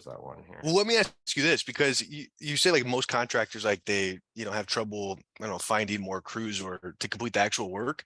that one here? Well, let me ask you this, because you say like most contractors, like they, have trouble, I don't know, finding more crews or to complete the actual work.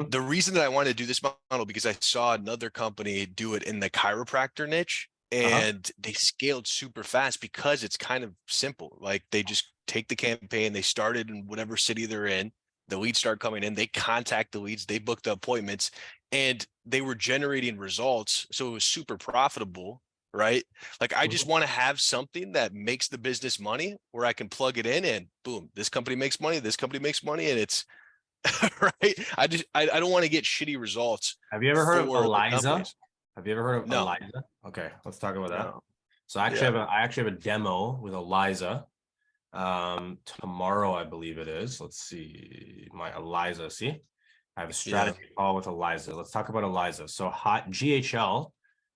The reason that I wanted to do this model, because I saw another company do it in the chiropractor niche, and they scaled super fast because it's kind of simple. Like they just take the campaign, they started in whatever city they're in, the leads start coming in, they contact the leads, they book the appointments, and they were generating results. So it was super profitable, right? Like I just want to have something that makes the business money where I can plug it in and boom, this company makes money, this company makes money, and it's right. I don't want to get shitty results. Have you ever heard of Eliza? Have you ever heard of No. Eliza? Okay, let's talk about that. No. So I actually have a demo with Eliza. Tomorrow, I believe it is. Let's see, my Eliza. See, I have a strategy call with Eliza. Let's talk about Eliza. So GHL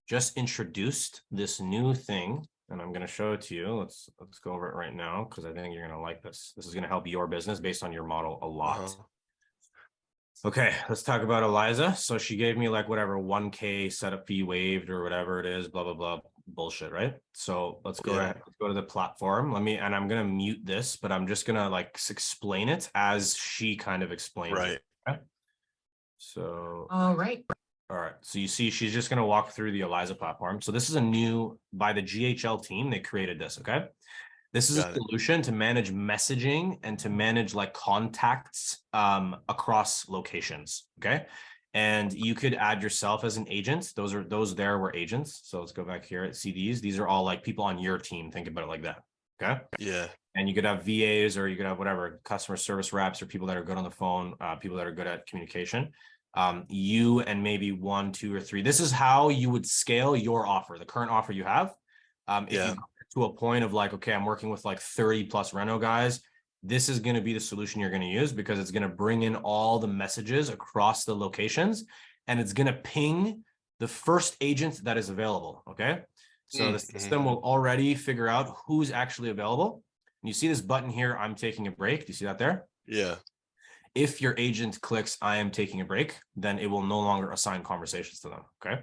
just introduced this new thing, and I'm going to show it to you. Let's go over it right now, because I think you're going to like this. This is going to help your business based on your model a lot. Okay, let's talk about Eliza. So she gave me like whatever 1K setup fee waived or whatever it is, blah blah blah bullshit, right? So let's go ahead, let's go to the platform. And I'm gonna mute this, but I'm just gonna like explain it as she kind of explains it. Okay? So all right. So you see, she's just gonna walk through the Eliza platform. So this is a new by the GHL team. They created this. Okay. This is a solution to manage messaging and to manage like contacts across locations. Okay. And you could add yourself as an agent. Those there were agents. So let's go back here. See these. These are all like people on your team. Think about it like that. Okay. Yeah. And you could have VAs, or you could have whatever, customer service reps, or people that are good on the phone, people that are good at communication. You and maybe 1, 2, or 3. This is how you would scale your offer, the current offer you have. If you go to a point of like, okay, I'm working with like 30 plus reno guys, this is going to be the solution you're going to use, because it's going to bring in all the messages across the locations, and it's going to ping the first agent that is available. Okay. So the system will already figure out who's actually available. And you see this button here, I'm taking a break. Do you see that there? Yeah. If your agent clicks, I am taking a break, then it will no longer assign conversations to them. Okay.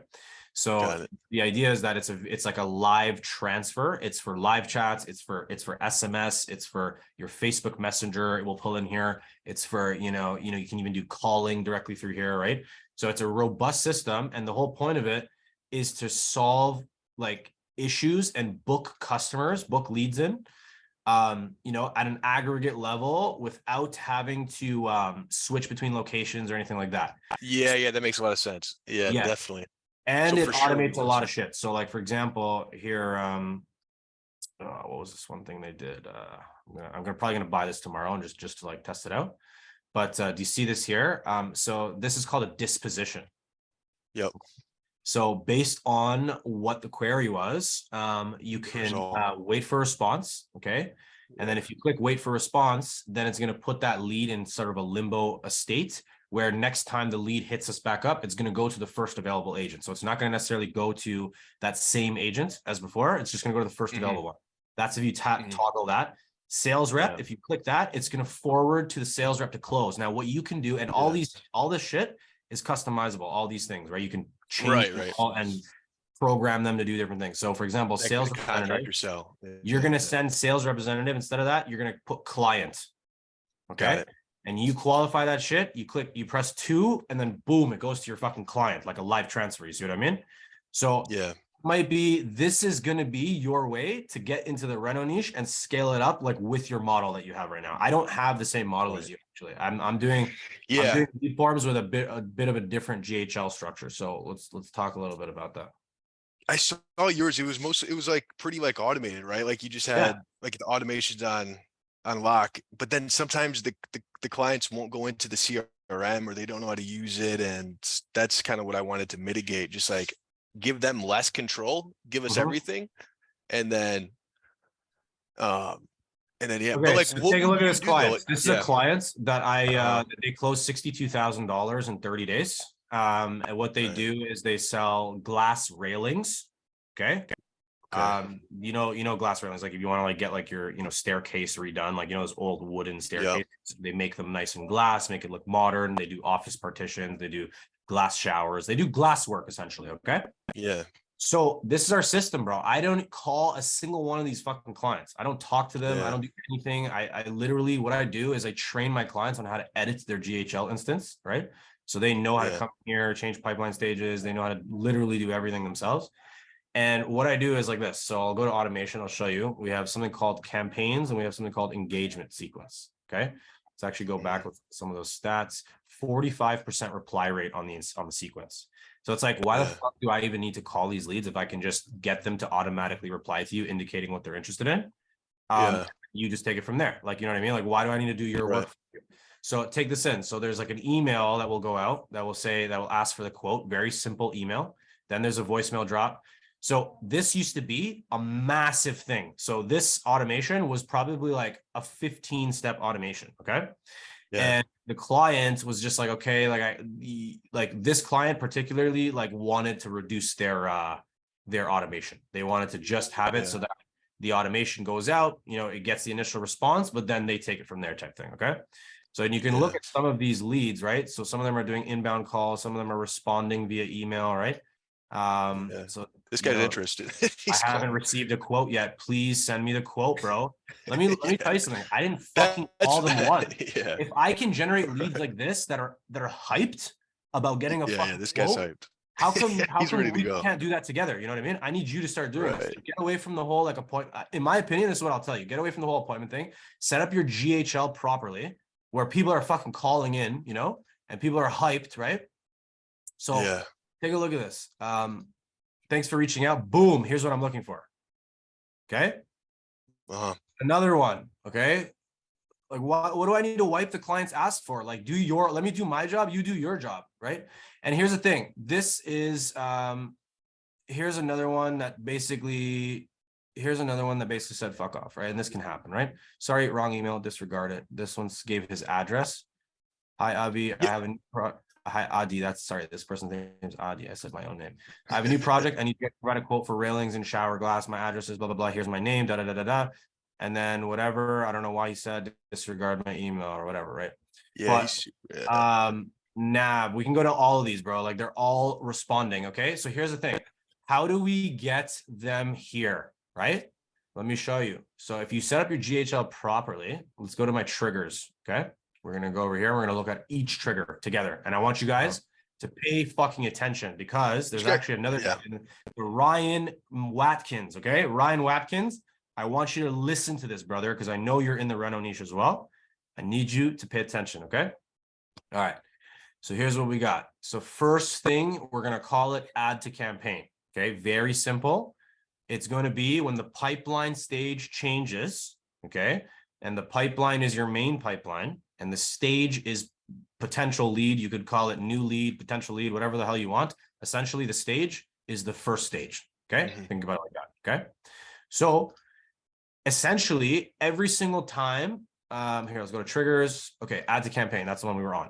So the idea is that it's like a live transfer. It's for live chats. It's for SMS. It's for your Facebook Messenger. It will pull in here. It's for, you can even do calling directly through here. Right. So it's a robust system. And the whole point of it is to solve like issues and book customers, book leads in, at an aggregate level without having to switch between locations or anything like that. Yeah. That makes a lot of sense. Yeah. Definitely. And it automates a lot of shit. So like, for example, here, what was this one thing they did? I'm probably gonna buy this tomorrow and just to like test it out. But do you see this here? So this is called a disposition. Yep. So based on what the query was, you can wait for a response. Okay. And then if you click wait for response, then it's going to put that lead in sort of a limbo state, where next time the lead hits us back up, it's going to go to the first available agent. So it's not going to necessarily go to that same agent as before. It's just going to go to the first available one. That's if you toggle that. Sales rep, if you click that, it's going to forward to the sales rep to close. Now, what you can do, and all this shit is customizable, all these things, right? You can change and program them to do different things. So for example, sales representative, you're going to send sales representative. Instead of that, you're going to put client. Okay. And you qualify that shit, you press 2, and then boom, it goes to your fucking client, like a live transfer. You see what I mean? So this is going to be your way to get into the reno niche and scale it up like with your model that you have right now. I don't have the same model as you actually. I'm doing lead forms with a bit of a different GHL structure. So let's talk a little bit about that. I saw yours. It was like pretty like automated, right? Like you just had like the automations on lock, but then sometimes the clients won't go into the CRM, or they don't know how to use it. And that's kind of what I wanted to mitigate. Just like give them less control, give us everything. And then, but like, so take a look at this client. This is a client that they closed $62,000 in 30 days. And what they do is they sell glass railings. Okay. Glass railings, like if you want to like get like your, staircase redone, like, those old wooden staircases, they make them nice and glass, make it look modern. They do office partitions, they do glass showers, they do glass work essentially. Okay. Yeah. So this is our system, bro. I don't call a single one of these fucking clients. I don't talk to them. I don't do anything. I literally, what I do is I train my clients on how to edit their GHL instance, right? So they know how to come here, change pipeline stages. They know how to literally do everything themselves. And what I do is like this. So I'll go to automation. I'll show you. We have something called campaigns and we have something called engagement sequence. Okay. Let's actually go back with some of those stats. 45% reply rate on the sequence. So it's like, why the fuck do I even need to call these leads if I can just get them to automatically reply to you, indicating what they're interested in? You just take it from there. Like, you know what I mean? Like, why do I need to do your work for you? So take this in. So there's like an email that will go out that will say, that will ask for the quote, very simple email. Then there's a voicemail drop. So this used to be a massive thing. So this automation was probably like a 15-step automation. Okay. And the client was just like, okay, like this client particularly like wanted to reduce their automation. They wanted to just have it so that the automation goes out, you know, it gets the initial response, but then they take it from there type thing. Okay. So, and you can look at some of these leads, right? So some of them are doing inbound calls. Some of them are responding via email, right? So this guy's interested. I haven't received a quote yet. Please send me the quote, bro. Let me tell you something. I didn't fucking call them once. If I can generate leads like this that are hyped about getting a fucking this quote, guy's hyped. how come we can't do that together? You know what I mean? I need you to start doing this. Get away from the whole like appointment. In my opinion, this is what I'll tell you. Get away from the whole appointment thing. Set up your GHL properly, where people are fucking calling in, you know, and people are hyped, right? So take a look at this. Thanks for reaching out. Boom. Here's what I'm looking for. Okay. Another one. Okay. Like what do I need to wipe the client's ass for? Like let me do my job. You do your job. Right. And here's the thing. This is, here's another one that basically said, fuck off. Right. And this can happen. Right. Sorry. Wrong email. Disregard it. This one gave his address. Hi, Avi. I have hi, Adi. This person's name is Adi. I said my own name. I have a new project. I need to provide a quote for railings and shower glass. My address is blah, blah, blah. Here's my name, da, da, da, da, da. And then whatever, I don't know why he said disregard my email or whatever, right? Nah, we can go to all of these, bro. Like they're all responding, okay? So here's the thing. How do we get them here, right? Let me show you. So if you set up your GHL properly, let's go to my triggers, okay? We're going to go over here. We're going to look at each trigger together. And I want you guys to pay fucking attention because there's actually another Ryan Watkins. Okay. Ryan Watkins. I want you to listen to this, brother, because I know you're in the reno niche as well. I need you to pay attention. Okay. All right. So here's what we got. So first thing, we're going to call it add to campaign. Okay. Very simple. It's going to be when the pipeline stage changes. Okay. And the pipeline is your main pipeline. And the stage is potential lead. You could call it new lead, potential lead, whatever the hell you want. Essentially, the stage is the first stage. Okay. Think about it like that. Okay. So essentially, every single time, here, let's go to triggers. Okay. Add to campaign. That's the one we were on.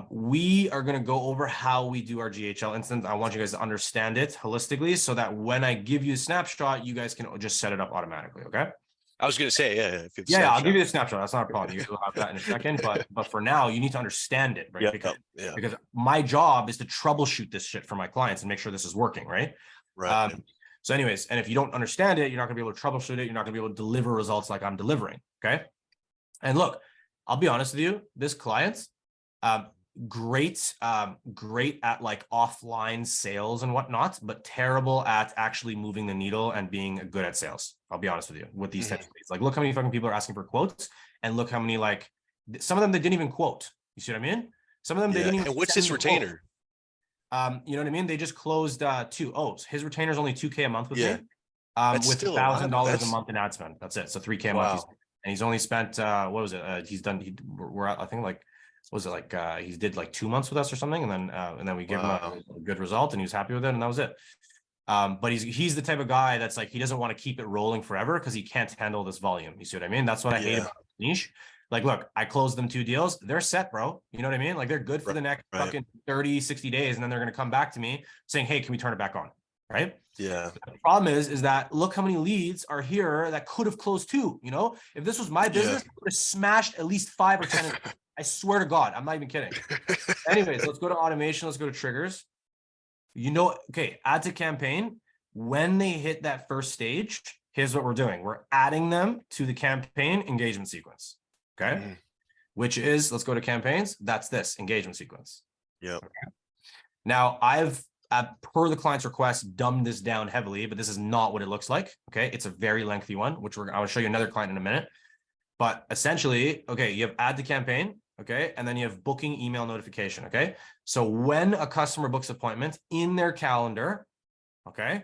We are going to go over how we do our GHL instance. I want you guys to understand it holistically so that when I give you a snapshot, you guys can just set it up automatically. Okay. I was going to say, I'll give you the snapshot. That's not a problem. You will have that in a second. But for now, you need to understand it, right? Because my job is to troubleshoot this shit for my clients and make sure this is working, right? So anyways, and if you don't understand it, you're not going to be able to troubleshoot it. You're not going to be able to deliver results like I'm delivering. Okay. And look, I'll be honest with you. This client's great at like offline sales and whatnot, but terrible at actually moving the needle and being good at sales. I'll be honest with you with these types of leads. Like, look how many fucking people are asking for quotes, and look how many, like, some of them they didn't even quote. You see what I mean? Some of them they didn't even. And what's his retainer? You know what I mean? They just closed 2 O's. His retainer is only $2K a month with me. With $1,000 a month in ad spend. That's it. So $3K a month. And he's only spent what was it? We're at, I think, like, was it like he did like 2 months with us or something, and then we gave him a good result and he was happy with it, and that was it. But he's the type of guy that's like, he doesn't want to keep it rolling forever because he can't handle this volume. You see what I mean? That's what I hate about niche. Like, look, I closed them 2 deals. They're set, bro. You know what I mean? Like, they're good for the next fucking 30, 60 days. And then they're going to come back to me saying, hey, can we turn it back on? Right? Yeah. The problem is that look how many leads are here that could have closed 2. You know, if this was my business, I would have smashed at least 5 or 10. I swear to God, I'm not even kidding. Anyways, let's go to automation. Let's go to triggers. You know, okay, add to campaign. When they hit that first stage, here's what we're doing. We're adding them to the campaign engagement sequence. Okay. Which is, let's go to campaigns. That's this engagement sequence. Yep. Okay. Now I've, per the client's request, dumbed this down heavily, but this is not what it looks like. Okay. It's a very lengthy one, which I will show you another client in a minute. But essentially, okay, you have add to campaign. Okay. And then you have booking email notification. Okay. So when a customer books appointment in their calendar, okay,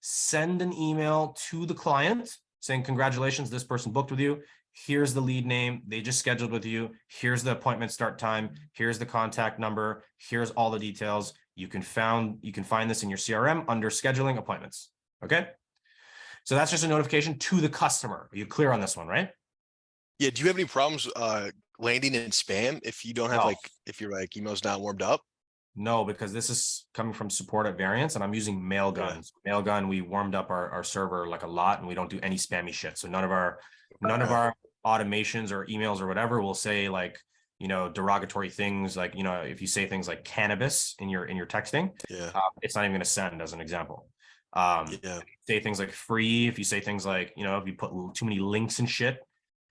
send an email to the client saying, congratulations, this person booked with you. Here's the lead name. They just scheduled with you. Here's the appointment start time. Here's the contact number. Here's all the details. You can find this in your CRM under scheduling appointments. Okay. So that's just a notification to the customer. Are you clear on this one, right? Yeah. Do you have any problems landing in spam if you don't have No. if your email's not warmed up? No, because this is coming from support at Variance, and I'm using Mailgun. Yeah. Mailgun, we warmed up our server like a lot, and we don't do any spammy shit. So none of our automations or emails or whatever will say like, derogatory things like, if you say things like cannabis in your texting, yeah, it's not even going to send, as an example. Yeah. Say things like free. If you say things like, if you put too many links and shit,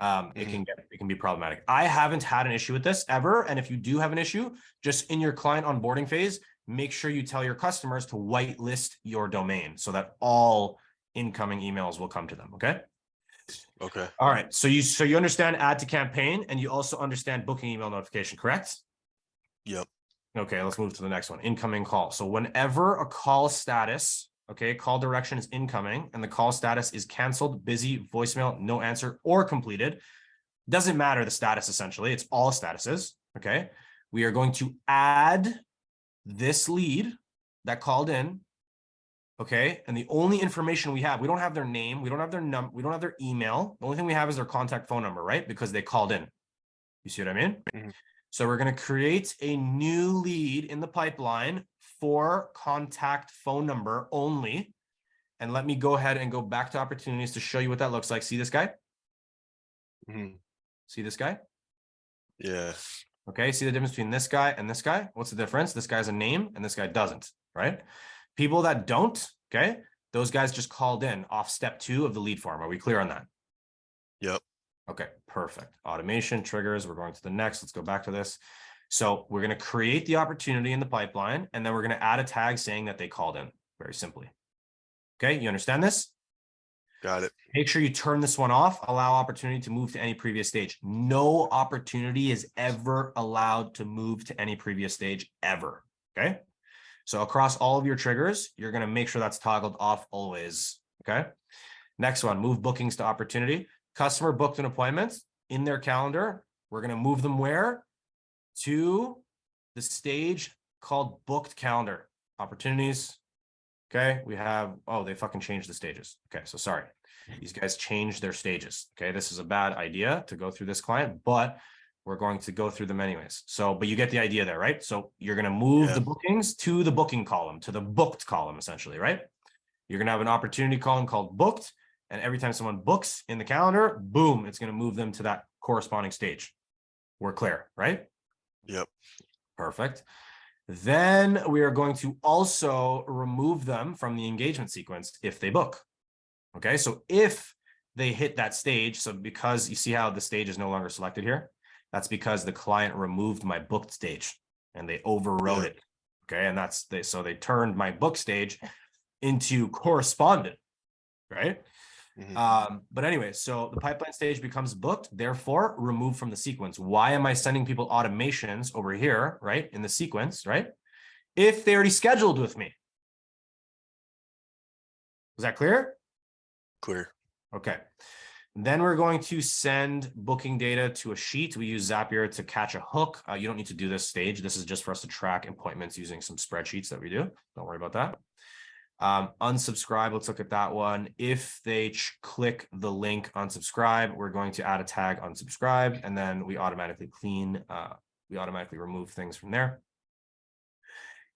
it can be problematic. I haven't had an issue with this ever. And if you do have an issue, just in your client onboarding phase, make sure you tell your customers to whitelist your domain so that all incoming emails will come to them. Okay. Okay. All right. So you understand add to campaign, and you also understand booking email notification, correct? Yep. Okay. Let's move to the next one. Incoming call. So whenever a call status, okay, call direction is incoming and the call status is canceled, busy, voicemail, no answer, or completed. Doesn't matter the status, essentially. It's all statuses, okay? We are going to add this lead that called in, okay? And the only information we have, we don't have their name, we don't have their number, we don't have their email. The only thing we have is their contact phone number, right? Because they called in. You see what I mean? So we're going to create a new lead in the pipeline for contact phone number only. And let me go ahead and go back to opportunities to show you what that looks like. See this guy? See this guy? Yeah. Okay. See the difference between this guy and this guy? What's the difference? This guy has a name and this guy doesn't, right? People that don't, okay, those guys just called in off step 2 of the lead form. Are we clear on that? Yep. Okay, perfect. Automation triggers. We're going to the next. Let's go back to this. So we're going to create the opportunity in the pipeline, and then we're going to add a tag saying that they called in, very simply. Okay, you understand this? Got it. Make sure you turn this one off. Allow opportunity to move to any previous stage. No opportunity is ever allowed to move to any previous stage ever. Okay. So across all of your triggers, you're going to make sure that's toggled off always. Okay. Next one, move bookings to opportunity. Customer booked an appointment in their calendar. We're going to move them where? To the stage called booked calendar. Opportunities. Okay. We have, oh, they fucking changed the stages. Okay. So sorry. These guys changed their stages. Okay. This is a bad idea to go through this client, but we're going to go through them anyways. So, but you get the idea there, right? So you're going to move the bookings to the booking column, to the booked column, essentially, right? You're going to have an opportunity column called booked. And every time someone books in the calendar, boom, it's going to move them to that corresponding stage. We're clear, right? Yep. Perfect. Then we are going to also remove them from the engagement sequence if they book. Okay, so if they hit that stage, so because you see how the stage is no longer selected here, that's because the client removed my booked stage and they overrode it. Okay, and so they turned my book stage into correspondent, right? But anyway, so the pipeline stage becomes booked, therefore removed from the sequence. Why am I sending people automations over here, right? In the sequence, right? If they already scheduled with me. Is that clear? Clear. Okay. Then we're going to send booking data to a sheet. We use Zapier to catch a hook. You don't need to do this stage. This is just for us to track appointments using some spreadsheets that we do. Don't worry about that. Unsubscribe, let's look at that one. If they click the link unsubscribe, we're going to add a tag unsubscribe, and then we automatically remove things from there.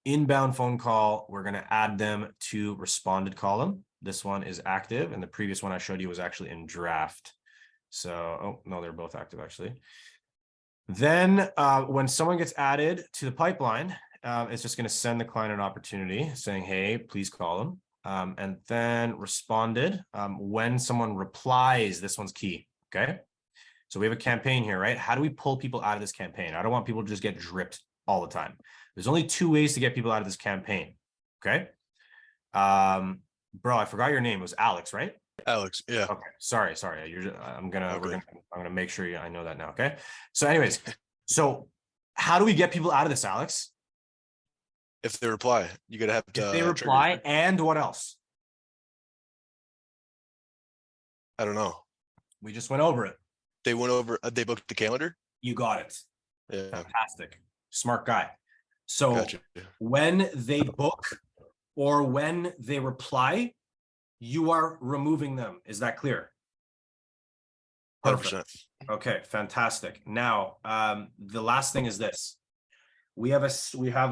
Inbound phone call, we're going to add them to responded column. This one is active, and the previous one I showed you was actually in draft. So, oh no, they're both active actually. Then when someone gets added to the pipeline, it's just going to send the client an opportunity saying, hey, please call them. And then responded. When someone replies, this one's key. Okay. So we have a campaign here, right? How do we pull people out of this campaign? I don't want people to just get dripped all the time. There's only 2 ways to get people out of this campaign. Okay. Bro, I forgot your name. It was Alex, right? Alex, yeah. Okay. Sorry. I'm gonna make sure I know that now. Okay. So, anyways, so how do we get people out of this, Alex? If they reply, you gotta have to. If they reply, and what else? I don't know. We just went over it. They went over. They booked the calendar. You got it. Yeah. Fantastic. Smart guy. So Gotcha. when they book or when they reply, you are removing them. Is that clear? 100%. Okay, fantastic. Now, the last thing is this. We have a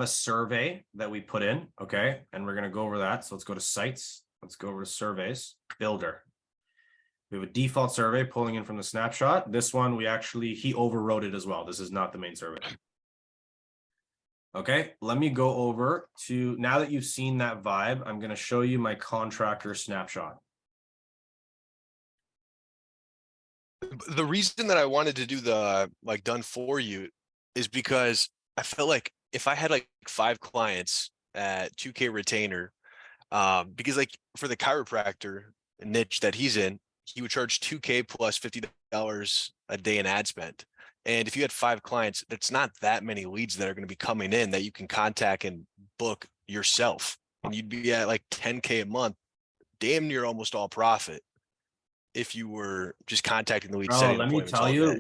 survey that we put in, okay? And we're going to go over that. So let's go to sites. Let's go over to surveys, builder. We have a default survey pulling in from the snapshot. This one, he overrode it as well. This is not the main survey. Okay, let me go over to, now that you've seen that vibe, I'm going to show you my contractor snapshot. The reason that I wanted to do the like done for you is because I felt like if I had like 5 clients at 2K retainer, because like for the chiropractor niche that he's in, he would charge 2K plus $50 a day in ad spend. And if you had 5 clients, that's not that many leads that are going to be coming in that you can contact and book yourself. And you'd be at like 10K a month, damn near almost all profit if you were just contacting the leads. Let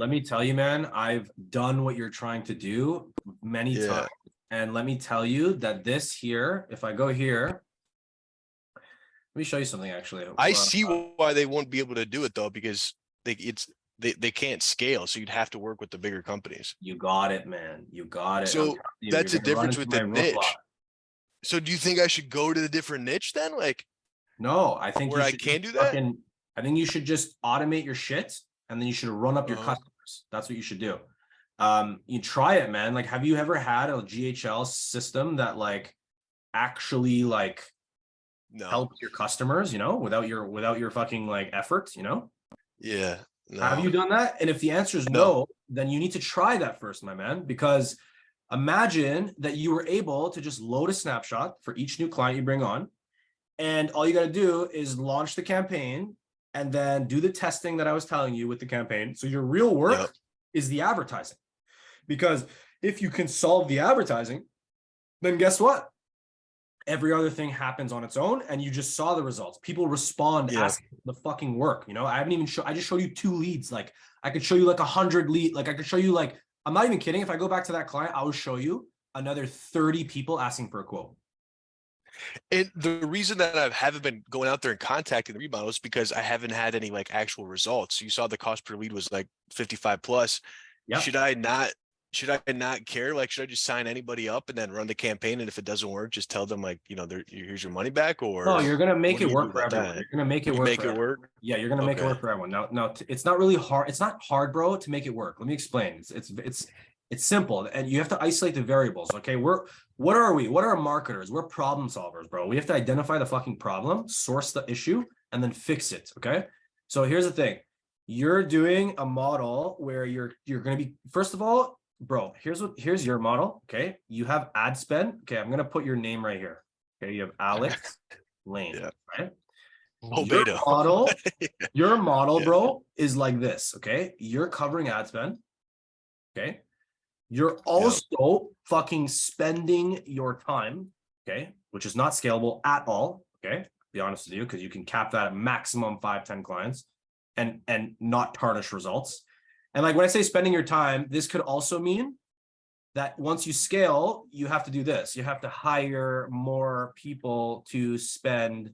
me tell you, man, I've done what you're trying to do many times. And let me tell you that this here, if I go here, let me show you something actually. I see why they won't be able to do it though, because they can't scale. So you'd have to work with the bigger companies. You got it, man. You got it. So that's the difference with the niche. So do you think I should go to the different niche then? Like, no, I think where I can do that. I think you should just automate your shit and then you should run up your customers. That's what you should do. You try it, man. Like, have you ever had a GHL system that like actually like helps your customers, you know, without your fucking like effort, you know? Yeah. No. Have you done that? And if the answer is no, then you need to try that first, my man, because imagine that you were able to just load a snapshot for each new client you bring on. And all you got to do is launch the campaign and then do the testing that I was telling you with the campaign. So your real work is the advertising, because if you can solve the advertising, then guess what? Every other thing happens on its own, and you just saw the results. People respond, asking the fucking work. You know, I just showed you 2 leads. Like I could show you like 100 leads. Like I could show you like, I'm not even kidding. If I go back to that client, I will show you another 30 people asking for a quote. And the reason that I haven't been going out there and contacting the remodels is because I haven't had any like actual results. You saw the cost per lead was like 55 plus. Yep. Should I not care? Like, should I just sign anybody up and then run the campaign? And if it doesn't work, just tell them like, you know, here's your money back. Or no, you're gonna make it work for everyone. You're gonna make it work. Yeah, you're gonna make it work for everyone. Now, it's not really hard. It's not hard, bro, to make it work. Let me explain. It's simple, and you have to isolate the variables. Okay, what are we? What are marketers? We're problem solvers, bro. We have to identify the fucking problem, source the issue, and then fix it. Okay. So here's the thing: you're doing a model where you're going to be, first of all, bro. Here's your model. Okay, you have ad spend. Okay, I'm gonna put your name right here. Okay, you have Alex Lane. Right. Your model, bro, is like this. Okay, you're covering ad spend. Okay. You're also fucking spending your time, okay, which is not scalable at all, okay, to be honest with you, because you can cap that at maximum 5-10 clients and not tarnish results. And like when I say spending your time, this could also mean that once you scale, you have to do this. You have to hire more people to spend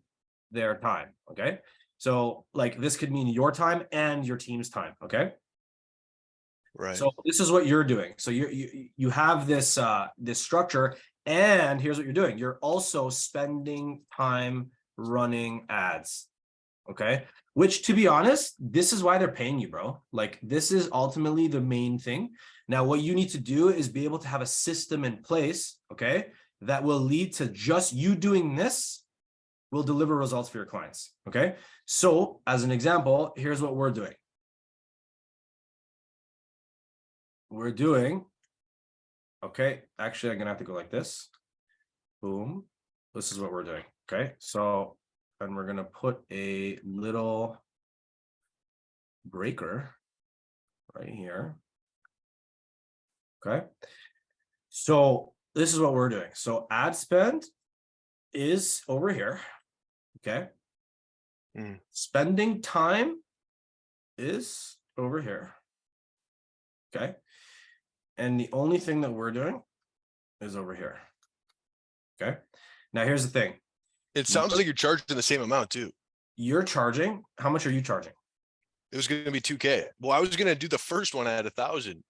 their time, okay? So like this could mean your time and your team's time, okay? Right. So this is what you're doing. So you have this this structure, and here's what you're doing. You're also spending time running ads. Okay. Which, to be honest, this is why they're paying you, bro. Like this is ultimately the main thing. Now, what you need to do is be able to have a system in place, okay, that will lead to just you doing this will deliver results for your clients. Okay. So as an example, here's what we're doing. Okay. Actually, I'm going to have to go like this. Boom. This is what we're doing. Okay. So, and we're going to put a little breaker right here. Okay. So this is what we're doing. So ad spend is over here. Okay. Spending time is over here. Okay. And the only thing that we're doing is over here. Okay. Now here's the thing. It sounds like you're charging the same amount too. You're charging. How much are you charging? It was going to be 2K. Well, I was going to do the first one at 1,000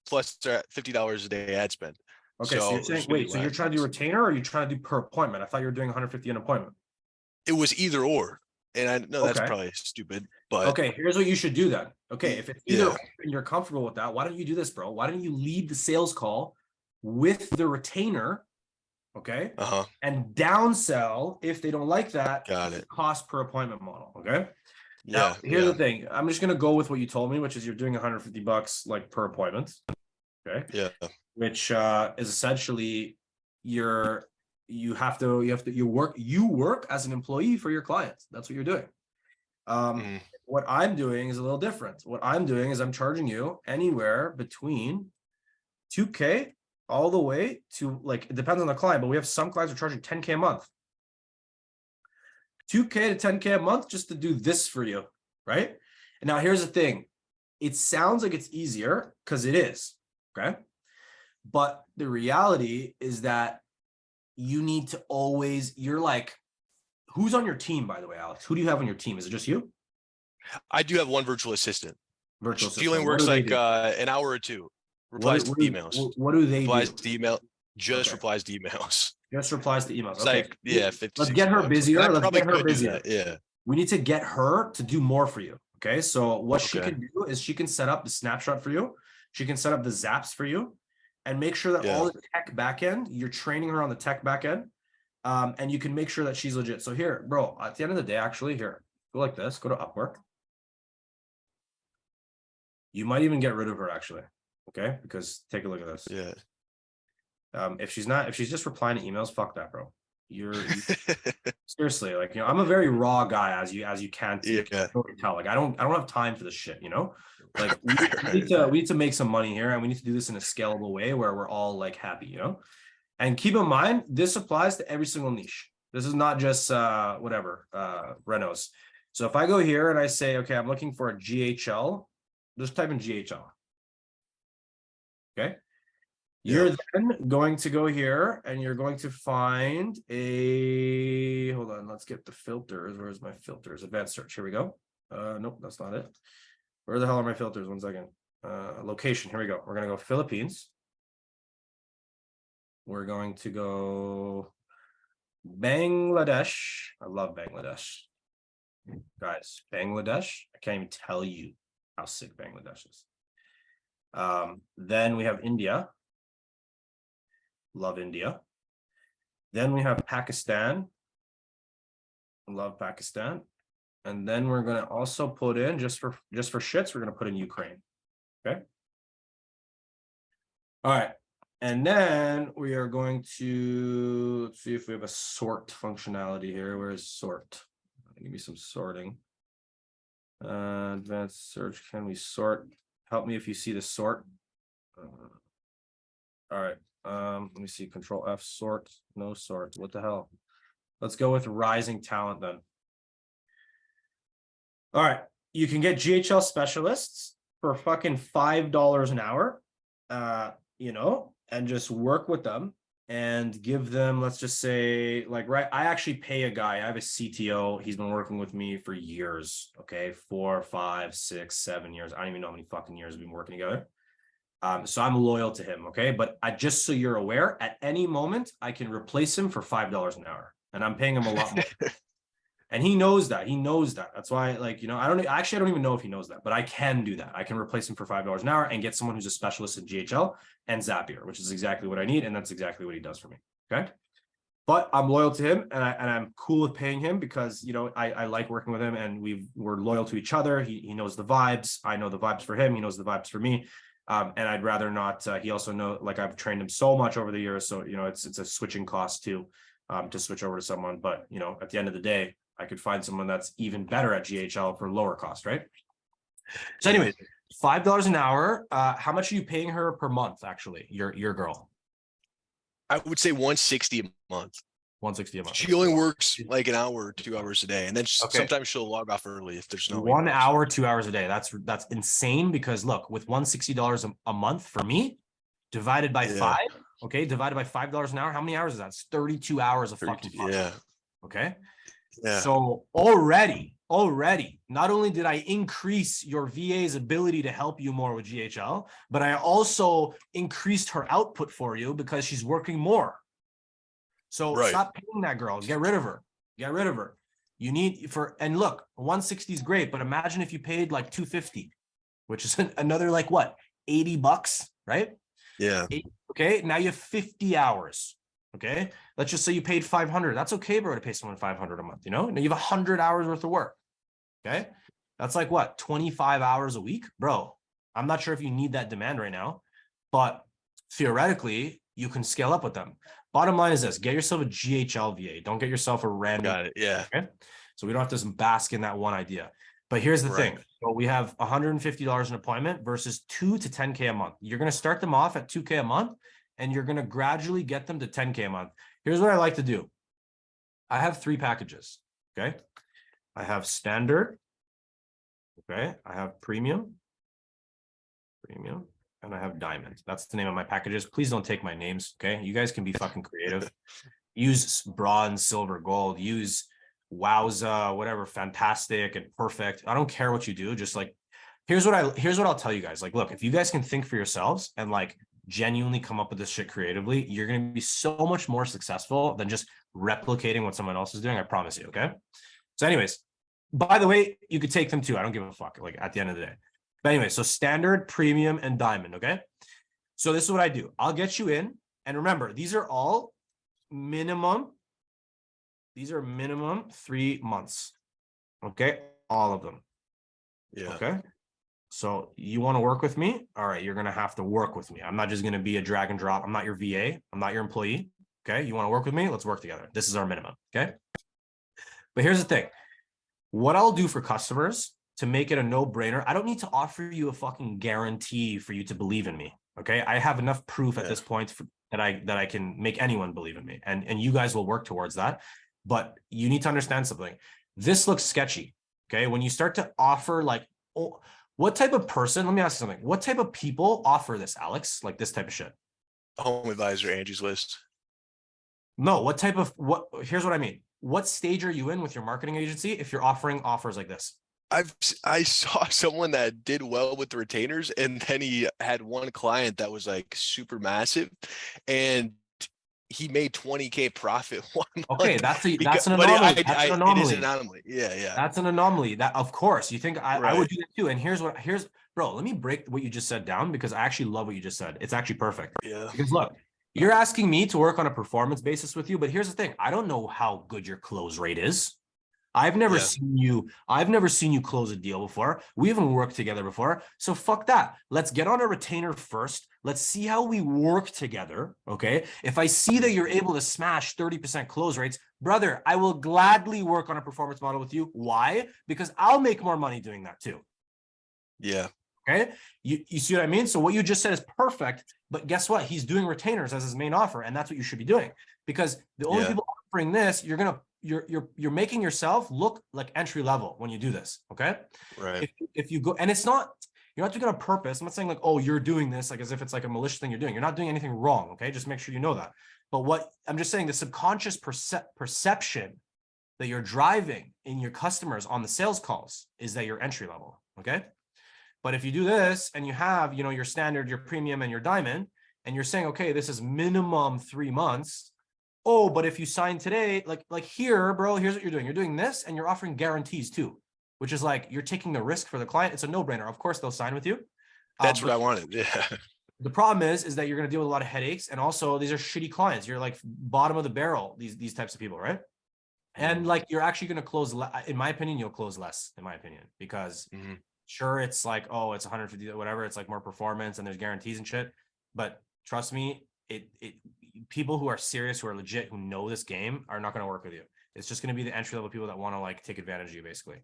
plus $50 a day ad spend. Okay. So you're saying, wait, so you're trying to do retainer, or are you trying to do per appointment? I thought you were doing 150 an appointment. It was either or. And I know that's probably stupid, but okay, here's what you should do then. Okay, if it's either and you're comfortable with that, why don't you do this, bro? Why don't you lead the sales call with the retainer? Okay. And downsell if they don't like that. Got it. Cost per appointment model. Okay. Yeah. Now, here's the thing. I'm just gonna go with what you told me, which is you're doing $150 like per appointment. Okay. Yeah. Which is essentially you work as an employee for your clients. That's what you're doing. What I'm doing is a little different. What I'm doing is I'm charging you anywhere between 2K all the way to, like, it depends on the client, but we have some clients who are charging 10K a month. 2K to 10K a month just to do this for you, right? And now here's the thing. It sounds like it's easier because it is, okay? But the reality is that you need to always, you're like, who's on your team, by the way, Alex? Who do you have on your team? Is it just you? I do have one virtual assistant. Virtual assistant. She only works like an hour or two. Replies to emails. What do they replies do? To email. Just replies to emails. Just replies to emails. It's like, yeah, 50, let's get her busier. Let's get her busier. Yeah. We need to get her to do more for you. Okay. So what she can do is she can set up the Snapshot for you. She can set up the Zaps for you and make sure that all the tech backend, you're training her on the tech backend. And you can make sure that she's legit. So here, bro, at the end of the day, actually, here, go like this, go to Upwork. You might even get rid of her, actually. Okay, because take a look at this. Yeah. If she's just replying to emails, fuck that, bro. You seriously, like, you know, I'm a very raw guy, as you can tell. Like, I don't have time for this shit, you know. Like, we need to make some money here, and we need to do this in a scalable way where we're all like happy, you know. And keep in mind, this applies to every single niche. This is not just Renos. So if I go here and I say, okay, I'm looking for a GHL, just type in GHL. Okay. You're then going to go here and you're going to find a, hold on, let's get the filters. Where's my filters? Advanced search. Here we go. Nope, that's not it. Where the hell are my filters? 1 second. Location. Here we go. We're going to go Philippines. We're going to go Bangladesh. I love Bangladesh. Guys, Bangladesh. I can't even tell you how sick Bangladesh is. Then we have India. Love India. Then we have Pakistan. Love Pakistan. And then we're going to also put in, just for shits, we're going to put in Ukraine. Okay. All right. And then we are going to see if we have a sort functionality here. Where is sort? Give me some sorting. Advanced search. Can we sort? Help me if you see the sort. All right. Let me see. Control F, sort. No sort. What the hell? Let's go with rising talent then. All right. You can get GHL specialists for fucking $5 an hour, you know, and just work with them and give them, let's just say, like, right, I actually pay a guy. I have a CTO. He's been working with me for years. Okay. 4, 5, 6, 7 years. I don't even know how many fucking years we've been working together. So I'm loyal to him. Okay. But just so you're aware, at any moment, I can replace him for $5 an hour, and I'm paying him a lot more. And he knows that. He knows that. That's why, like, you know, I don't even know if he knows that, but I can do that. I can replace him for $5 an hour and get someone who's a specialist in GHL and Zapier, which is exactly what I need. And that's exactly what he does for me. Okay. But I'm loyal to him, and I'm cool with paying him because, you know, I like working with him, and we're loyal to each other. He knows the vibes. I know the vibes for him. He knows the vibes for me. And I'd rather not. He also know, like, I've trained him so much over the years, so you know it's a switching cost too, to switch over to someone. But you know, at the end of the day, I could find someone that's even better at GHL for lower cost, right? So, anyways, $5 an hour. How much are you paying her per month? Actually, your girl. I would say 160 a month. 160 a month. She only works like an hour or 2 hours a day, and then sometimes she'll log off early if there's no 1 hour, 2 hours a day. That's insane, because look, with $160 a month for me, divided by 5, okay, divided by $5 an hour, how many hours is that? It's 32 hours of fucking fun. Yeah. Okay. Yeah. So already, not only did I increase your VA's ability to help you more with GHL, but I also increased her output for you because she's working more. So stop paying that girl. Get rid of her. Get rid of her. You need and look, 160 is great, but imagine if you paid like 250, which is another like what, $80, right? Yeah. Okay. Now you have 50 hours. Okay. Let's just say you paid 500. That's okay, bro, to pay someone 500 a month. You know, now you have 100 hours worth of work. Okay. That's like what, 25 hours a week, bro. I'm not sure if you need that demand right now, but theoretically you can scale up with them. Bottom line is this: get yourself a GHL VA. Don't get yourself a random. Got it. Yeah. Okay. So we don't have to bask in that one idea. But here's the thing. So we have $150 an appointment versus 2 to 10K a month. You're going to start them off at 2K a month, and you're going to gradually get them to 10K a month. Here's what I like to do. I have 3 packages. Okay. I have standard. Okay. I have premium, and I have diamond. That's the name of my packages. Please don't take my names. Okay. You guys can be fucking creative. Use bronze, silver, gold, use wowza, whatever, fantastic and perfect. I don't care what you do. Just like, here's what I'll tell you guys. Like, look, if you guys can think for yourselves and like genuinely come up with this shit creatively, you're going to be so much more successful than just replicating what someone else is doing. I promise you. Okay. So anyways, by the way, you could take them too. I don't give a fuck, like, at the end of the day. But anyway, so standard, premium, and diamond. Okay. So this is what I do. I'll get you in. And remember, these are all minimum. These are minimum 3 months. Okay. All of them. Yeah. Okay. So you want to work with me? All right. You're going to have to work with me. I'm not just going to be a drag and drop. I'm not your VA. I'm not your employee. Okay. You want to work with me? Let's work together. This is our minimum. Okay. But here's the thing. What I'll do for customers to make it a no-brainer, I don't need to offer you a fucking guarantee for you to believe in me. Okay. I have enough proof at this point that I can make anyone believe in me, and you guys will work towards that. But you need to understand something. This looks sketchy. Okay. When you start to offer, like, oh, what type of person, let me ask you something. What type of people offer this, Alex? Like this type of shit? Home advisor, Angie's List. No, here's what I mean. What stage are you in with your marketing agency if you're offering offers like this? I saw someone that did well with the retainers, and then he had one client that was like super massive, and he made 20K profit 1 month. Okay, that's an anomaly. That's an anomaly. It is an anomaly. Yeah. That's an anomaly. That, of course, you think I would do that too. And here's bro, let me break what you just said down, because I actually love what you just said. It's actually perfect. Yeah. Because look, you're asking me to work on a performance basis with you, but here's the thing. I don't know how good your close rate is. I've never seen you close a deal before. We haven't worked together before. So fuck that. Let's get on a retainer first. Let's see how we work together. Okay. If I see that you're able to smash 30% close rates, brother, I will gladly work on a performance model with you. Why? Because I'll make more money doing that too. Yeah. Okay. You see what I mean? So what you just said is perfect, but guess what? He's doing retainers as his main offer. And that's what you should be doing, because the only people offering this, you're making yourself look like entry level when you do this. Okay. Right. If you go, and you're not doing it on purpose. I'm not saying like, oh, you're doing this like as if it's like a malicious thing you're doing. You're not doing anything wrong. Okay. Just make sure you know that. But what I'm just saying, the subconscious perception that you're driving in your customers on the sales calls is that you're entry level. Okay. But if you do this and you have, your standard, your premium, and your diamond, and you're saying, okay, this is minimum 3 months. Oh, but if you sign today, like here, bro, here's what you're doing. You're doing this, and you're offering guarantees too, which is like, you're taking the risk for the client. It's a no-brainer. Of course, they'll sign with you. That's what I wanted. Yeah. The problem is that you're going to deal with a lot of headaches, and also these are shitty clients. You're like bottom of the barrel, these types of people, right? And like, you're actually going to close, in my opinion, you'll close less, in my opinion, because sure, it's like, oh, it's 150, whatever. It's like more performance and there's guarantees and shit. But trust me, people who are serious, who are legit, who know this game are not going to work with you. It's just going to be the entry level people that want to like take advantage of you, basically.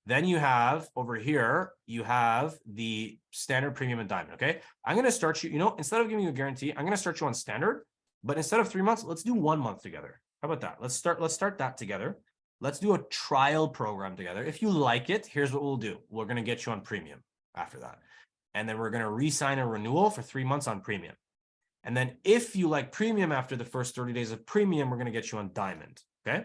Then you have over here, you have the standard, premium, and diamond. Okay. I'm going to start you, instead of giving you a guarantee, I'm going to start you on standard, but instead of 3 months, let's do 1 month together. How about that? Let's start that together. Let's do a trial program together. If you like it, here's what we'll do. We're going to get you on premium after that. And then we're going to re-sign a renewal for 3 months on premium. And then if you like premium after the first 30 days of premium, we're going to get you on diamond. Okay.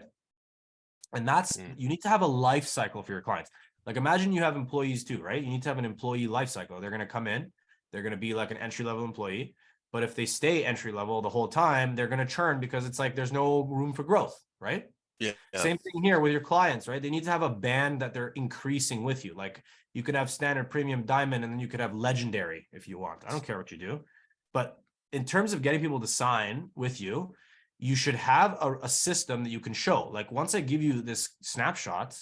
And that's, you need to have a life cycle for your clients. Like, imagine you have employees too, right? You need to have an employee life cycle. They're going to come in, they're going to be like an entry-level employee. But if they stay entry level the whole time, they're going to churn because it's like, there's no room for growth, right? Yeah. Same thing here with your clients, right? They need to have a band that they're increasing with you. Like, you could have standard, premium, diamond, and then you could have legendary if you want. I don't care what you do. But in terms of getting people to sign with you, you should have a system that you can show. Like, once I give you this snapshot,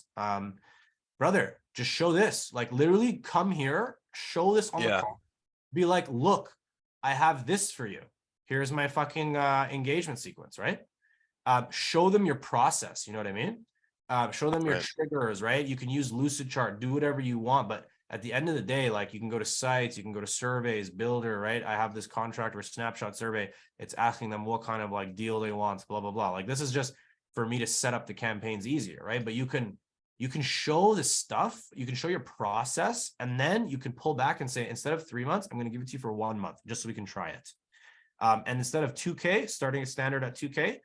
brother, just show this. Like, literally come here, show this on the call. Be like, look, I have this for you. Here's my fucking engagement sequence, right? Show them your process. You know what I mean? Show them your triggers, right? You can use Lucidchart, do whatever you want. But at the end of the day, like, you can go to sites, you can go to surveys, builder, right? I have this contractor Snapshot survey. It's asking them what kind of like deal they want, blah, blah, blah. Like, this is just for me to set up the campaigns easier, right? But you can show the stuff, you can show your process, and then you can pull back and say, instead of 3 months, I'm going to give it to you for 1 month, just so we can try it. And instead of 2K, starting a standard at 2K,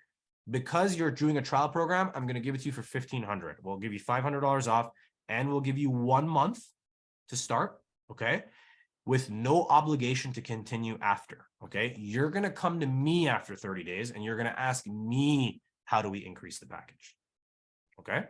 because you're doing a trial program, I'm going to give it to you for $1,500. We'll give you $500 off, and we'll give you 1 month to start, okay, with no obligation to continue after, okay? You're going to come to me after 30 days, and you're going to ask me, how do we increase the package, okay?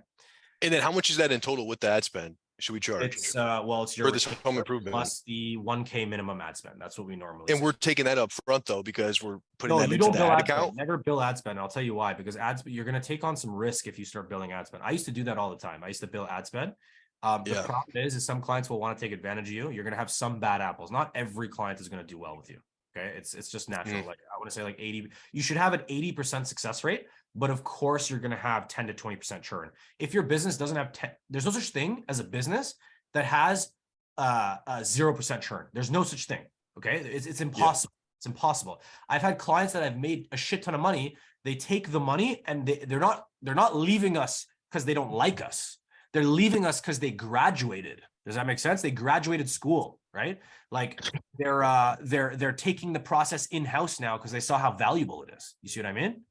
And then how much is that in total with the ad spend? Should we charge? It's it's your for this home improvement plus the 1K minimum ad spend. That's what we normally. And we're taking that up front though, because we're putting that into the ad account. Never bill ad spend. I'll tell you why. Because you're going to take on some risk if you start billing ad spend. I used to do that all the time. I used to bill ad spend. The problem is some clients will want to take advantage of you. You're going to have some bad apples. Not every client is going to do well with you. Okay, it's just natural. Like, I want to say like 80. You should have an 80% success rate. But of course, you're going to have 10 to 20% churn. If your business doesn't have 10, there's no such thing as a business that has 0% churn. There's no such thing. Okay. It's impossible. Yeah. It's impossible. I've had clients that have made a shit ton of money. They take the money and they're not leaving us because they don't like us. They're leaving us because they graduated. Does that make sense? They graduated school, right? Like, they're taking the process in-house now because they saw how valuable it is. You see what I mean?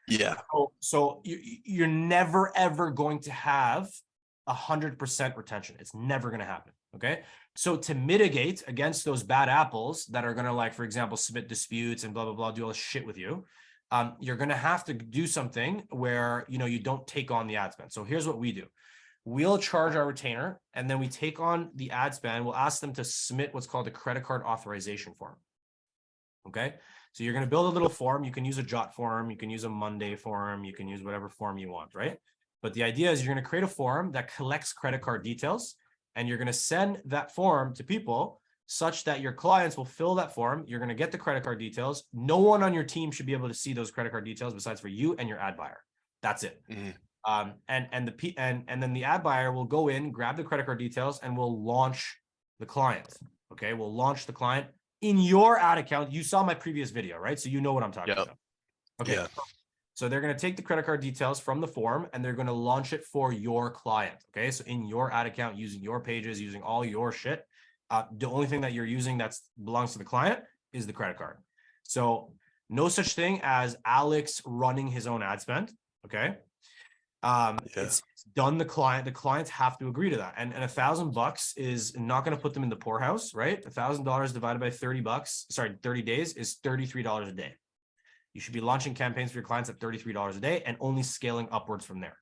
Yeah. So you're never, ever going to have 100% retention. It's never going to happen. Okay. So to mitigate against those bad apples that are going to, like, for example, submit disputes and blah, blah, blah, do all this shit with you, you're going to have to do something where, you don't take on the ad spend. So here's what we do. We'll charge our retainer, and then we take on the ad spend. We'll ask them to submit what's called a credit card authorization form. Okay. So you're going to build a little form. You can use a Jot form. You can use a Monday form. You can use whatever form you want, right? But the idea is you're going to create a form that collects credit card details, and you're going to send that form to people such that your clients will fill that form. You're going to get the credit card details. No one on your team should be able to see those credit card details besides for you and your ad buyer. That's it. And then the ad buyer will go in, grab the credit card details, and we'll launch the client. Okay, we'll launch the client in your ad account. You saw my previous video, right? So you know what I'm talking about. Okay. Yeah. So they're going to take the credit card details from the form, and they're going to launch it for your client. Okay. So in your ad account, using your pages, using all your shit, the only thing that you're using that belongs to the client is the credit card. So no such thing as Alex running his own ad spend. Okay. It's done. The clients have to agree to that. And $1,000 is not going to put them in the poorhouse, right? $1,000 divided by 30 days is $33 a day. You should be launching campaigns for your clients at $33 a day and only scaling upwards from there.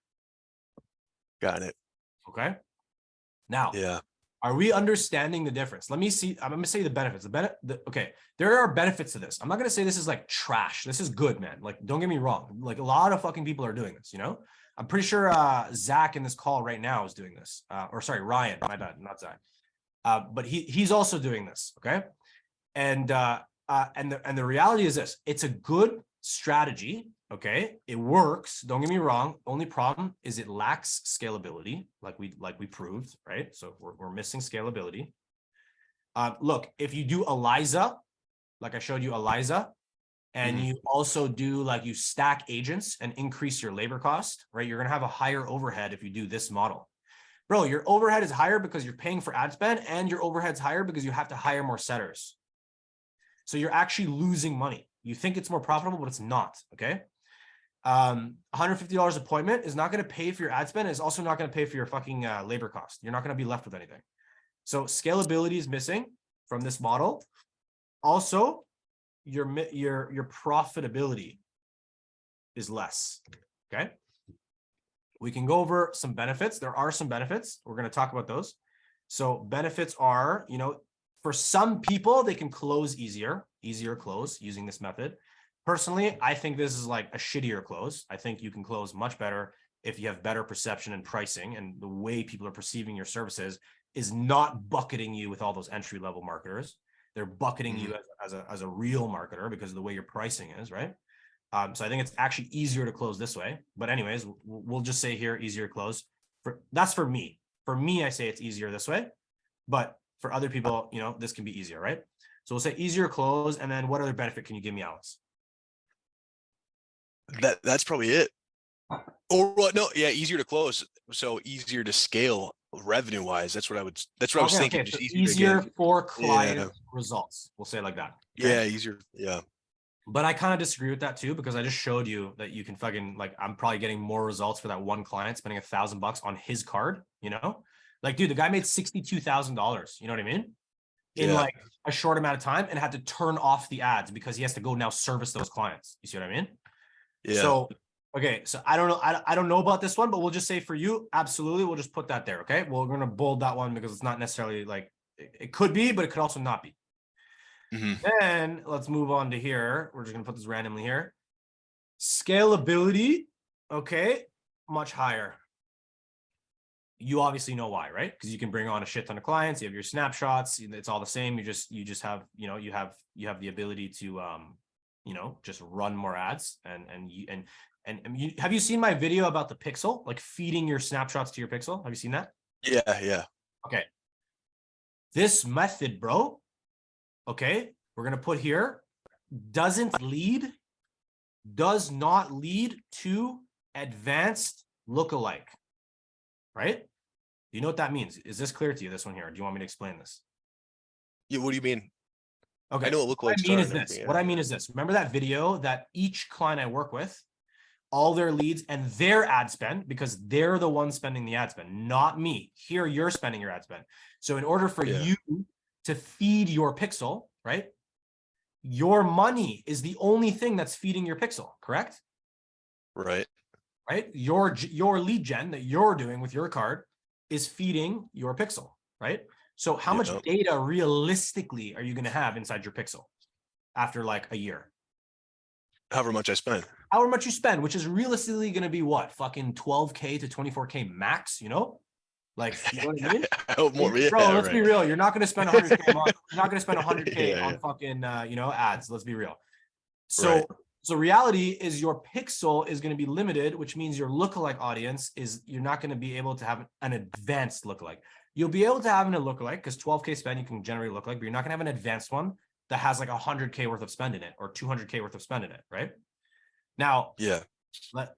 Got it. Okay. Now, Are we understanding the difference? Let me see. I'm going to say the benefits. Okay, there are benefits to this. I'm not going to say this is like trash. This is good, man. Like, don't get me wrong. Like, a lot of fucking people are doing this, you know? I'm pretty sure Zach in this call right now is doing this. Or sorry, Ryan, my bad, not Zach. But he's also doing this, okay? And the reality is this: it's a good strategy, okay? It works. Don't get me wrong. Only problem is it lacks scalability, like we proved, right? So we're missing scalability. Look, if you do Eliza, like I showed you Eliza, and you also do like you stack agents and increase your labor cost, right? You're gonna have a higher overhead if you do this model. Bro, your overhead is higher because you're paying for ad spend, and your overhead's higher because you have to hire more setters. So you're actually losing money. You think it's more profitable, but it's not, okay? $150 appointment is not going to pay for your ad spend. It's also not going to pay for your fucking labor cost. You're not going to be left with anything. So scalability is missing from this model. Also, your profitability is less, okay? We can go over some benefits. There are some benefits. We're going to talk about those. So benefits are, you know, for some people, they can close easier close using this method. Personally, I think this is like a shittier close. I think you can close much better if you have better perception and pricing, and the way people are perceiving your services is not bucketing you with all those entry-level marketers. They're bucketing you as a real marketer because of the way your pricing is, right? So I think it's actually easier to close this way. But anyways, we'll just say here, easier to close. That's for me. For me, I say it's easier this way. But for other people, you know, this can be easier, right? So we'll say easier close. And then what other benefit can you give me, Alex? That's probably it. Or what? No, yeah, easier to close. So easier to scale revenue wise. That's what I was thinking. Okay. Just So easier for client results. We'll say it like that. Okay? Yeah, easier. Yeah. But I kind of disagree with that too, because I just showed you that you can fucking, like, I'm probably getting more results for that one client spending $1,000 on his card, you know? Like, dude, the guy made $62,000, you know what I mean? In like a short amount of time, and had to turn off the ads because he has to go now service those clients. You see what I mean? Yeah. So, okay. So I don't know. I don't know about this one, but we'll just say for you, absolutely. We'll just put that there. Okay. We're going to bold that one because it's not necessarily like, it could be, but it could also not be. Then let's move on to here. We're just going to put this randomly here. Scalability. Okay. Much higher. You obviously know why, right? Because you can bring on a shit ton of clients. You have your snapshots. It's all the same. You just have, you know, you have the ability to, you know, just run more ads. And have you seen my video about the pixel, like feeding your snapshots to your pixel? Have you seen that? Yeah. Okay. This method, bro. Okay. We're going to put here, does not lead to advanced lookalike, right? Do you know what that means? Is this clear to you, this one here? Or do you want me to explain this? Yeah, what do you mean? Okay. I know what lookalike What I mean is this. Remember that video that each client I work with, all their leads and their ad spend, because they're the ones spending the ad spend, not me. Here, you're spending your ad spend. So in order for you to feed your pixel, right? Your money is the only thing that's feeding your pixel, correct? Right. Your lead gen that you're doing with your card is feeding your pixel, right? So how much data realistically are you going to have inside your pixel after like a year? However much I spend. However much you spend, which is realistically going to be what? Fucking 12K to 24K max, you know? Like, you know what I mean? Bro, let's be real. You're not going to spend 100K a month. You're not going to spend 100K on fucking, you know, ads. Let's be real. So, so reality is your pixel is going to be limited, which means your lookalike audience is, you're not going to be able to have an advanced lookalike. You'll be able to have a lookalike because 12K spend, you can generate lookalike, but you're not going to have an advanced one that has like 100K worth of spend in it or 200K worth of spend in it, right? Now,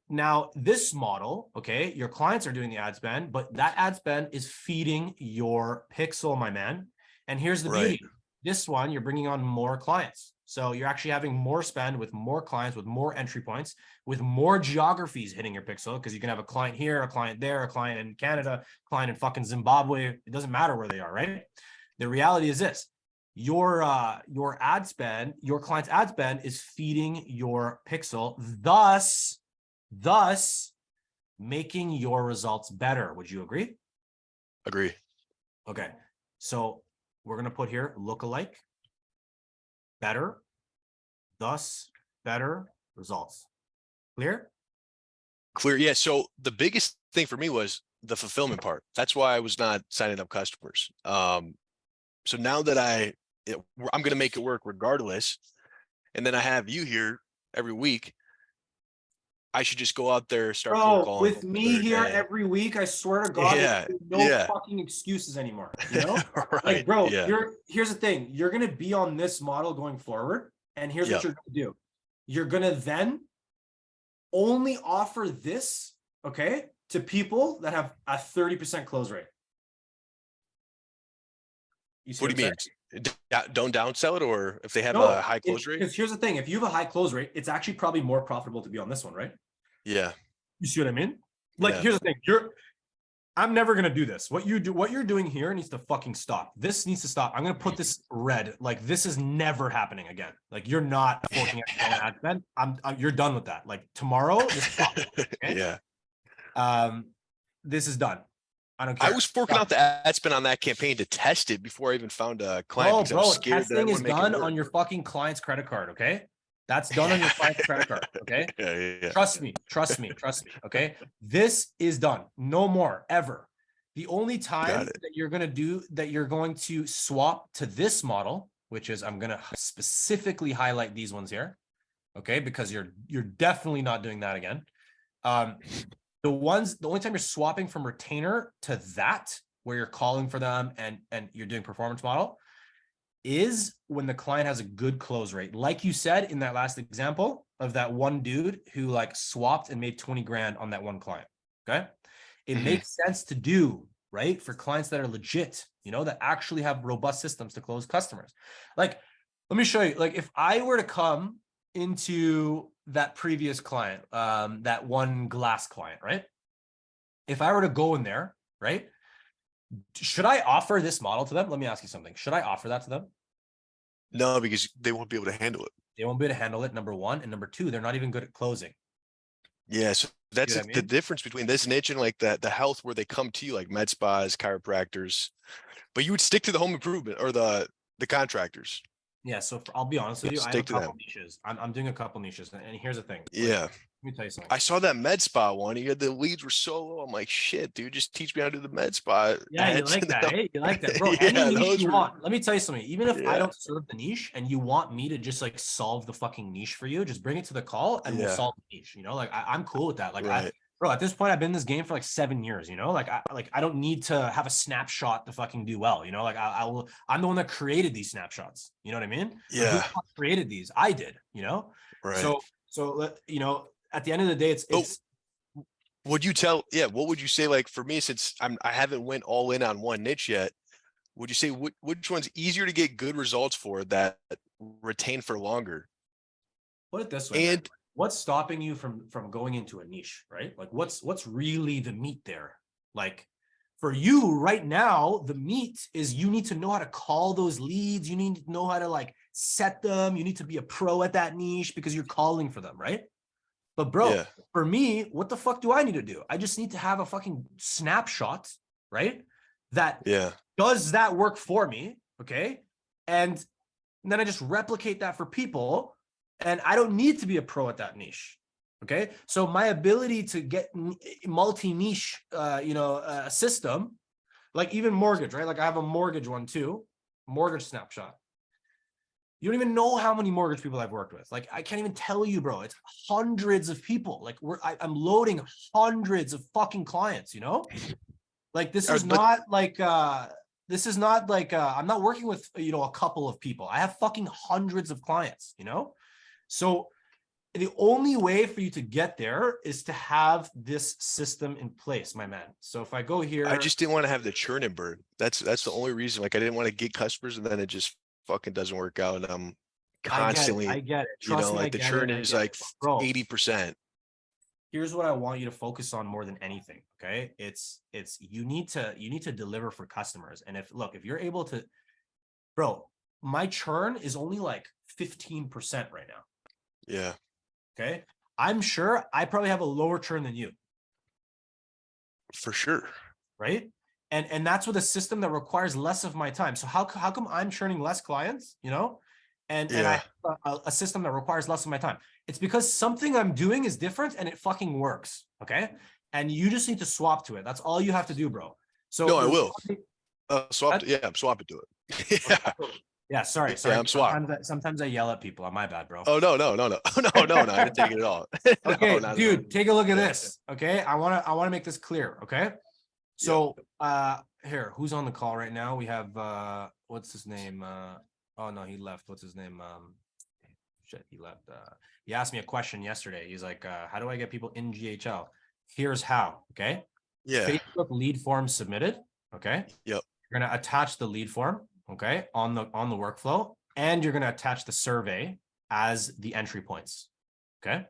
now this model, okay, your clients are doing the ad spend, but that ad spend is feeding your pixel, my man. And here's the beauty. This one, you're bringing on more clients. So you're actually having more spend with more clients, with more entry points, with more geographies hitting your pixel, because you can have a client here, a client there, a client in Canada, a client in fucking Zimbabwe. It doesn't matter where they are, right? The reality is this. Your ad spend, your client's ad spend is feeding your pixel, thus making your results better. Would you agree? Agree. Okay. So we're going to put here lookalike, better, thus better results. Clear? Clear. Yeah. So the biggest thing for me was the fulfillment part. That's why I was not signing up customers. So now that I'm going to make it work regardless. And then I have you here every week. I should just go out there, start cold calling. With me here every week, I swear to God, Yeah, there's no fucking excuses anymore. You know, right? Like, bro, here's the thing: you're gonna be on this model going forward, and here's what you're gonna do: you're gonna then only offer this, okay, to people that have a 30% close rate. You see what do you mean? Don't downsell it, or if they have a high close rate? Because here's the thing: if you have a high close rate, it's actually probably more profitable to be on this one, right? Yeah. You see what I mean? Like, here's the thing: I'm never gonna do this. What you're doing here needs to fucking stop. This needs to stop. I'm gonna put this red. Like, this is never happening again. Like, you're not forking out your own ad spend. You're done with that. Like, tomorrow, just stop. Okay? Yeah. This is done. I don't care. I was forking out the ad spend on that campaign to test it before I even found a client. Oh, bro, testing is done on your fucking client's credit card. Okay. That's done on your client's credit card. Okay. Yeah. Trust me. Okay. This is done. No more ever. The only time that you're going to swap to this model, which is, I'm going to specifically highlight these ones here. Okay. Because you're definitely not doing that again. The only time you're swapping from retainer to that, where you're calling for them and you're doing performance model, is when the client has a good close rate. Like you said in that last example of that one dude who like swapped and made 20 grand on that one client. Okay. It makes sense to do, right? For clients that are legit, that actually have robust systems to close customers. Like, let me show you, like, if I were to come into that previous client, that one glass client, right? If I were to go in there, right? Should I offer this model to them? Let me ask you something. Should I offer that to them? No, because they won't be able to handle it. They won't be able to handle it, number one. And number two, they're not even good at closing. Yeah, so that's the difference between this niche and like the health, where they come to you, like med spas, chiropractors, but you would stick to the home improvement or the contractors. Yeah, so I'll be honest with you, I have a couple niches. I'm doing a couple niches, and here's the thing. Yeah. Let me tell you something. I saw that med spa one. The leads were so low. I'm like, shit, dude, just teach me how to do the med spa. Yeah, you like that. Hey, you like that, bro. Any niche you want. Let me tell you something. Even if I don't serve the niche and you want me to just like solve the fucking niche for you, just bring it to the call and we'll solve the niche. Like, I'm cool with that. Like, bro, at this point, I've been in this game for like 7 years. Like, I don't need to have a snapshot to fucking do well. Like, I'm the one that created these snapshots. You know what I mean? Yeah. Like, who created these? I did. Right. So at the end of the day, it's. Would you what would you say? Like, for me, since I haven't went all in on one niche yet, would you say which one's easier to get good results for that retain for longer? Put it this way. And what's stopping you from going into a niche, right? Like, what's really the meat there? Like, for you right now, the meat is you need to know how to call those leads. You need to know how to like set them. You need to be a pro at that niche because you're calling for them, right? But bro, for me, what the fuck do I need to do? I just need to have a fucking snapshot, right? That does that work for me, okay? And then I just replicate that for people, and I don't need to be a pro at that niche, okay? So my ability to get multi-niche, system, like even mortgage, right? Like, I have a mortgage one too, mortgage snapshot. You don't even know how many mortgage people I've worked with. Like, I can't even tell you, bro. It's hundreds of people. Like, I'm loading hundreds of fucking clients, Like, this is not like, I'm not working with, a couple of people. I have fucking hundreds of clients, So the only way for you to get there is to have this system in place, my man. So if I go here. I just didn't want to have the churn and burn. That's the only reason. Like, I didn't want to get customers and then it just fucking doesn't work out, and I'm constantly I get it. Trust me, like the churn is like 80%. Here's what I want you to focus on more than anything. Okay. It's you need to deliver for customers. And if you're able to, bro, my churn is only like 15% right now. Yeah. Okay. I'm sure I probably have a lower churn than you. For sure. Right. And that's with a system that requires less of my time. So how come I'm churning less clients, you know, and I have a system that requires less of my time? It's because something I'm doing is different and it fucking works. Okay. And you just need to swap to it. That's all you have to do, bro. So no, I will. Swap. Yeah, I'm swapping to it. Yeah. Yeah, sorry. Yeah, I'm swapped. Sometimes I yell at people. My bad, bro. Oh, no. No, I didn't take it at all. Okay, no, dude, take a look at this. Okay. I wanna make this clear. Okay. So here, who's on the call right now? We have what's his name? Oh no, he left. What's his name? Shit, he left. He asked me a question yesterday. He's like, how do I get people in GHL? Here's how. Okay. Yeah. Facebook lead form submitted. Okay. Yep. You're gonna attach the lead form, okay, on the workflow, and you're gonna attach the survey as the entry points. Okay.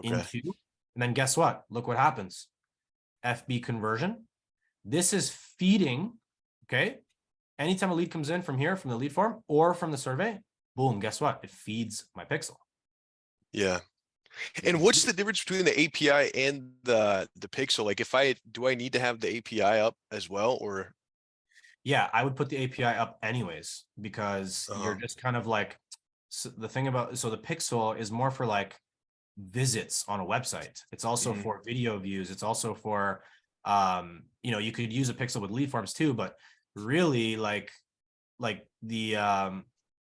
Into, and then guess what? Look what happens. FB conversion. This is feeding, okay. Anytime a lead comes in from here, from the lead form or from the survey, boom, guess what? It feeds my pixel. Yeah. And what's the difference between the API and the pixel? Like if do I need to have the API up as well, or? Yeah, I would put the API up anyways, because you're just kind of like, so the thing about, so the pixel is more for like visits on a website. It's also for video views. It's also for, you know, you could use a pixel with lead forms too, but really like the,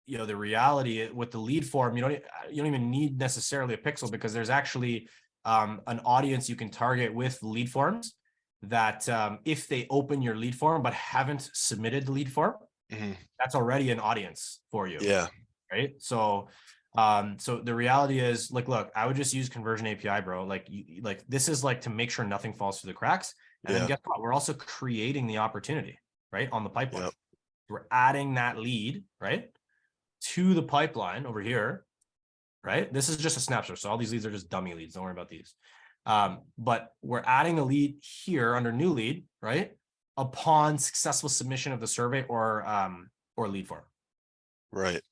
you know, the reality with the lead form, you don't even need necessarily a pixel, because there's actually an audience you can target with lead forms that if they open your lead form but haven't submitted the lead form, that's already an audience for you. Yeah. Right. So so the reality is, like, look, I would just use conversion API, bro. Like, this is like to make sure nothing falls through the cracks. And then guess what? We're also creating the opportunity, right, on the pipeline. Yep. We're adding that lead, right, to the pipeline over here, right? This is just a snapshot. So all these leads are just dummy leads. Don't worry about these. But we're adding a lead here under new lead, right, upon successful submission of the survey or lead form. Right.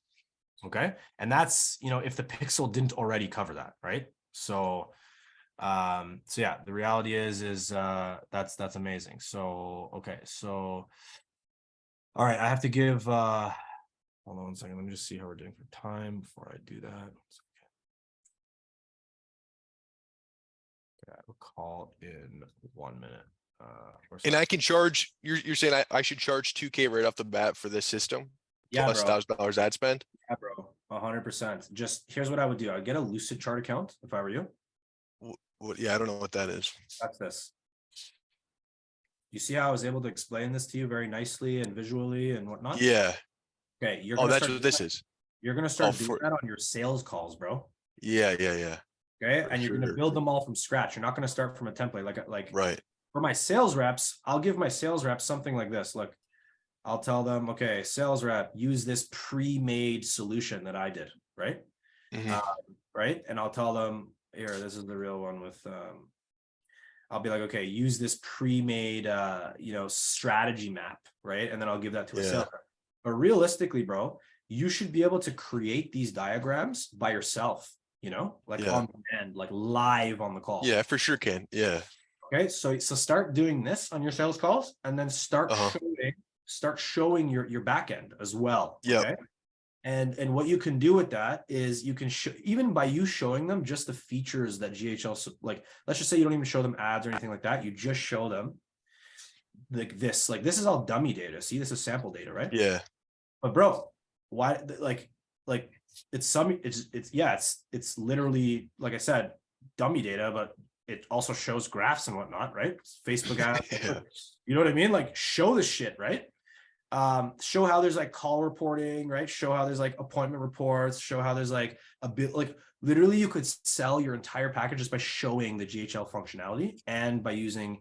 Okay. And that's, you know, if the pixel didn't already cover that, right? So so yeah, the reality is that's amazing. So okay, so all right, I have to give hold on one second. Let me just see how we're doing for time before I do that. Okay, I will call in 1 minute. And I can charge, you're saying I should charge 2K right off the bat for this system? Yeah, plus $1,000 ad spend? Yeah, bro, 100%. Just here's what I would do. I'd get a Lucid Chart account if I were you. What? Yeah, I don't know what that is. That's this. You see how I was able to explain this to you very nicely and visually and whatnot? Yeah. Okay. You're oh, that's what this is. You're going to start doing that on your sales calls, bro. Yeah. Okay. And you're going to build them all from scratch. You're not going to start from a template. Like right. For my sales reps, I'll give my sales reps something like this. Look, I'll tell them, okay, sales rep, use this pre-made solution that I did, right? Right. And I'll tell them, here, this is the real one with, I'll be like, okay, use this pre-made, you know, strategy map, right? And then I'll give that to a sales rep. But realistically, bro, you should be able to create these diagrams by yourself, you know, like on demand, like live on the call. Yeah, for sure can. Yeah. Okay. So start doing this on your sales calls, and then start showing your back end as well. Okay. And what you can do with that is you can show, even by you showing them just the features that GHL, like, let's just say you don't even show them ads or anything like that. You just show them like this is all dummy data. See, this is sample data, right? Yeah. But bro, why, like it's literally, like I said, dummy data, but it also shows graphs and whatnot, right? Facebook ads, you know what I mean? Like, show this shit, right? Show how there's like call reporting, right? Show how there's like appointment reports, show how there's like a bit, like literally you could sell your entire package just by showing the GHL functionality and by using,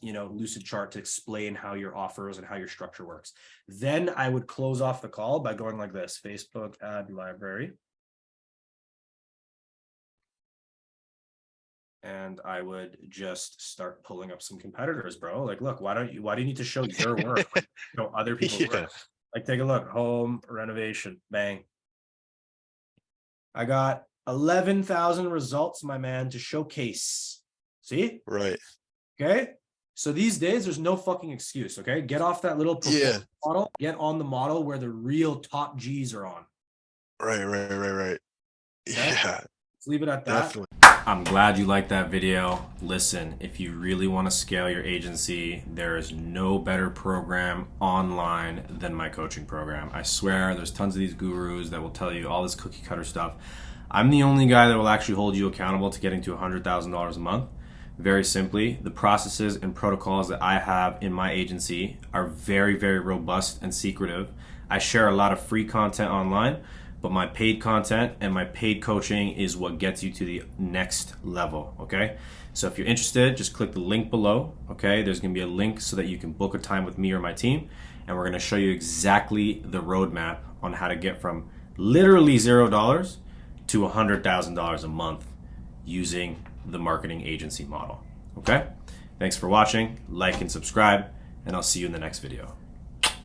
you know, Lucid Chart to explain how your offers and how your structure works. Then I would close off the call by going like this: Facebook ad library. And I would just start pulling up some competitors, bro. Like, look, why do you need to show your work? Like, show other people's work. Like, take a look, home renovation, bang. I got 11,000 results, my man, to showcase. See? Right. Okay. So these days, there's no fucking excuse. Okay, get off that little model. Get on the model where the real top G's are on. Right. Okay? Yeah. Let's leave it at that. Definitely. I'm glad you liked that video. Listen, if you really want to scale your agency, there is no better program online than my coaching program. I swear, there's tons of these gurus that will tell you all this cookie cutter stuff. I'm the only guy that will actually hold you accountable to getting to $100,000 a month. Very simply, the processes and protocols that I have in my agency are very, very robust and secretive. I share a lot of free content online, but my paid content and my paid coaching is what gets you to the next level, okay? So if you're interested, just click the link below, okay? There's gonna be a link so that you can book a time with me or my team, and we're gonna show you exactly the roadmap on how to get from literally $0 to $100,000 a month using the marketing agency model, okay? Thanks for watching, like and subscribe, and I'll see you in the next video.